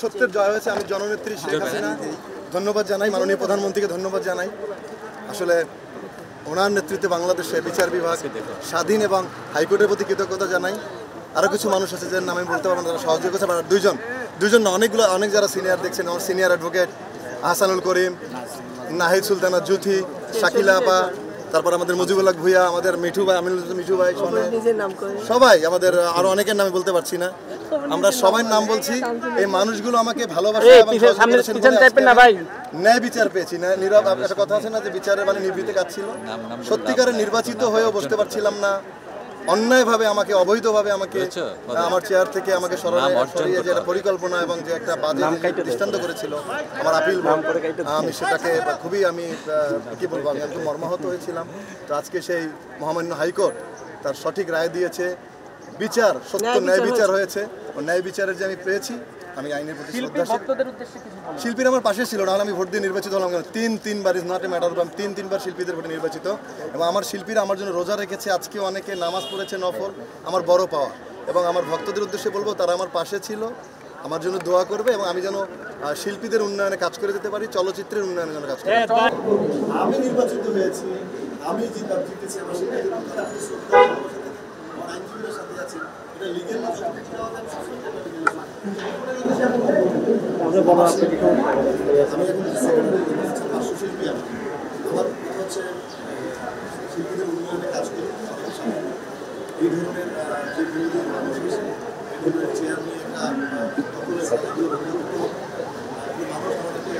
সত্যের জয় হয়েছে। আমি জননেত্রী শেখ হাসিনা ধন্যবাদ জানাই, মাননীয় প্রধানমন্ত্রীকে ধন্যবাদ জানাই। আসলে ওনার নেতৃত্বে বাংলাদেশে বিচার বিভাগ স্বাধীন এবং হাইকোর্টের প্রতি কৃতজ্ঞতা জানাই। আরও কিছু মানুষ আছে যার নামে বলতে পারবো না, তারা সহযোগ করেছে। আর দুইজন না, অনেক যারা সিনিয়র দেখছেন, আমার সিনিয়র অ্যাডভোকেট আহসানুল করিম, নাহিদ সুলতানা জুথি, শাকিলা আপা, তারপর আমাদের মুজিবুল হক ভুইয়া, আমাদের মিঠু ভাই, মিঠু ভাই, সবাই আমাদের, আরো অনেকের নামে বলতে পারছি না, আমরা সবাই নাম বলছি। এই মানুষগুলো আমাকে ভালোবাসে এবং ন্যায় বিচার পেয়েছি না। নীরব একটা কথা আছে না যে বিচারের মানে নিভৃতে কাজ ছিল। সত্যিকারের নির্বাচিত হয়েও বসতে পারছিলাম না। অন্যায়ভাবে আমাকে, অবৈধভাবে আমাকে আমার চেয়ার থেকে আমাকে সরিয়ে যে একটা পরিকল্পনা এবং যে একটা বাজে দৃষ্টান্ত করেছিল আমার আপিল, আমি সেটাকে খুবই কি বলবো, আমি একদম মর্মাহত হয়েছিলাম। তো আজকে সেই মহামান্য হাইকোর্ট তার সঠিক রায় দিয়েছে, বিচার সত্য ন্যায় বিচার হয়েছে। ন্যায় বিচারের যে আমি পেয়েছি, আমি আইনের প্রতি শ্রদ্ধাশীল। শিল্পীর আমার পাশে ছিল, নাহলে আমি ভোট দিয়ে নির্বাচিত হলাম কেন? তিনবার is not a matter of, তিনবার শিল্পীদের ভোটে নির্বাচিত। এবং আমার শিল্পীরা আমার জন্য রোজা রেখেছে, আজকেও অনেকে নামাজ পড়েছে নফল, আমার বড় পাওয়া। এবং আমার ভক্তদের উদ্দেশ্যে বলবো, তারা আমার পাশে ছিল, আমার জন্য দোয়া করবে এবং আমি যেন শিল্পীদের উন্নয়নে কাজ করে যেতে পারি, চলচ্চিত্রের উন্নয়নে যেন কাজ করি। আমি নির্বাচিত হয়েছি, আমি জিতেছি, আমার শিল্পীদের আইনজীবীদের সাথে আছি, এটা লিগেল না। আমরা বড় শিল্পী, আমার হচ্ছে শিল্পীদের উন্নয়নে কাজ করি। এই ধরনের যে বিরোধী মানুষ আছে, এই ধরনের চেয়ার নিয়ে একটা মানুষ আমাদেরকে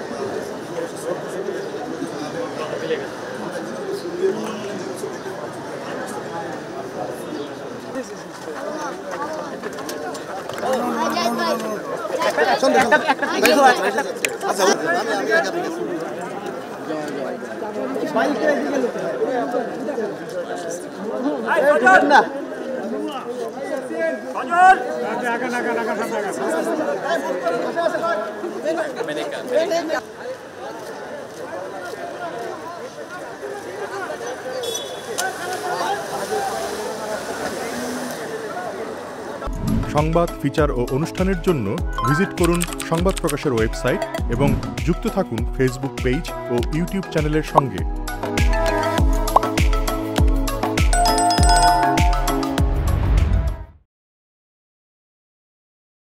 সংবাদ, ফিচার ও অনুষ্ঠানের জন্য ভিজিট করুন সংবাদ প্রকাশের ওয়েবসাইট এবং যুক্ত থাকুন ফেসবুক পেজ ও ইউটিউব চ্যানেলের সঙ্গে।